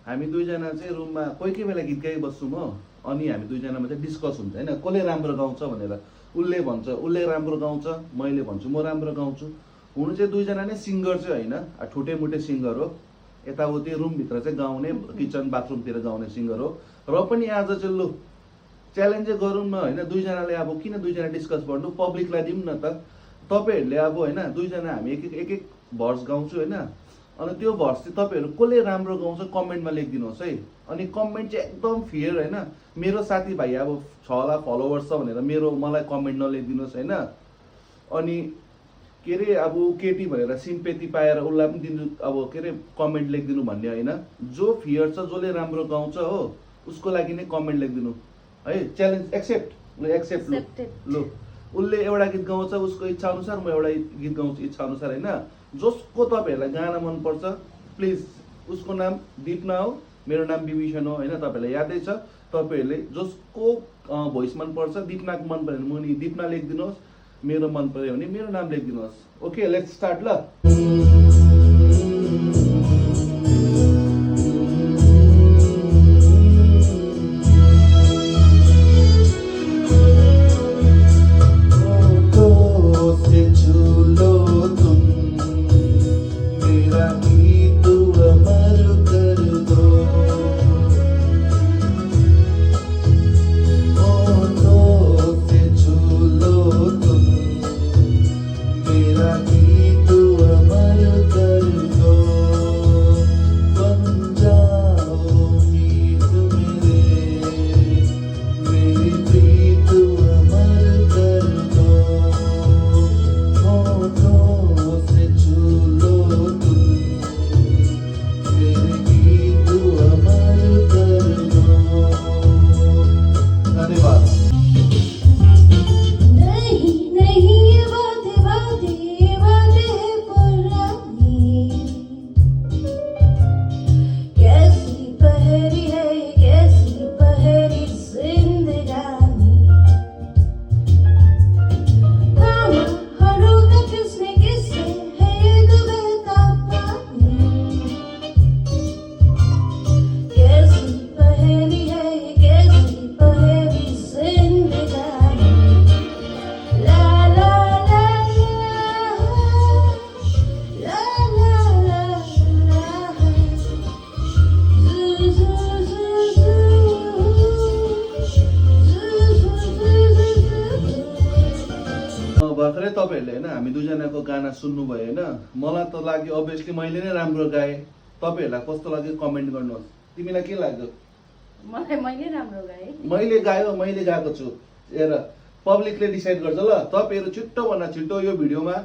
हामी दुईजना चाहिँ रुममा कोही कोही बेला गीत गाइबस्छौँ हो। अनि हामी दुईजनामा चाहिँ डिस्कस हुन्छ होइन, कसले राम्रो गाउँछ भनेर। उसले भन्छ उसले राम्रो गाउँछ, मैले भन्छु म राम्रो गाउँछु। हुनु चाहिँ दुईजना नै सिङ्गर चाहिँ होइन, ठुटे मुटे सिङ्गर हो। यताउति रुमभित्र चाहिँ गाउने, किचन बाथरुमतिर गाउने सिङ्गर हो। र पनि आज चाहिँ लु च्यालेन्जै गरौँ न होइन, दुईजनाले अब किन दुईजना डिस्कस गर्नु, पब्लिकलाई दिउँ न त। तपाईँहरूले अब होइन दुईजना हामी एक एक भर्स गाउँछु होइन। अनि त्यो भर्स चाहिँ तपाईँहरू कसले राम्रो गाउँछ कमेन्टमा लेखिदिनुहोस् है। अनि कमेन्ट चाहिँ एकदम फेयर होइन, मेरो साथीभाइ अब 6 लाख फलोवर्स छ भनेर मलाई कमेन्ट नलेखिदिनुहोस् होइन। अनि के अरे अब केटी भनेर सिम्पेती पाएर उसलाई पनि दिनु, अब के अरे कमेन्ट लेखिदिनु भन्ने होइन। जो फेयर छ, जसले राम्रो गाउँछ हो, उसको लागि नै कमेन्ट लेखिदिनु है। च्यालेन्ज एक्सेप्ट, ल एक्सेप्ट। लु उसले एउटा गीत गाउँछ उसको इच्छा अनुसार, म एउटा गीत गाउँछु इच्छा अनुसार होइन। जसको तपाईँहरूलाई गाना मनपर्छ प्लिज उसको नाम दीपना हो, मेरो नाम विभीषण हो होइन। तपाईँहरूलाई यादै छ। तपाईँहरूले जसको भोइस मनपर्छ, दीपनाको मन पऱ्यो भने मुनि दीपना लेखिदिनुहोस्, मेरो मन पऱ्यो भने मेरो नाम लेखिदिनुहोस्। ओके लेट्स स्टार्ट ल। भर्खरै तपाईँहरूले होइन हामी दुईजनाको गाना सुन्नुभयो होइन। मलाई त लाग्यो अभियसली मैले नै राम्रो गाएँ। तपाईँहरूलाई कस्तो लाग्यो कमेन्ट गर्नुहोस्। तिमीलाई के लाग्यो? मैले राम्रो गाएँ। मैले गायो, मैले गाएको छु। हेर पब्लिकले डिसाइड गर्छ ल। तपाईँहरू छिट्टोभन्दा छिट्टो यो भिडियोमा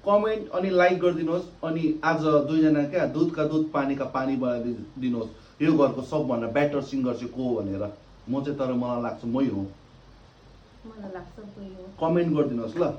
कमेन्ट अनि लाइक गरिदिनुहोस्। अनि आज दुईजना क्या दुधका दुध पानीका पानी बनाइदिनुहोस्, यो घरको सबभन्दा बेटर सिङ्गर चाहिँ को हो भनेर। म चाहिँ तर मलाई लाग्छ मै हो। मलाई लाग्छ कोही हो। कमेन्ट गरिदिनुहोस् ल।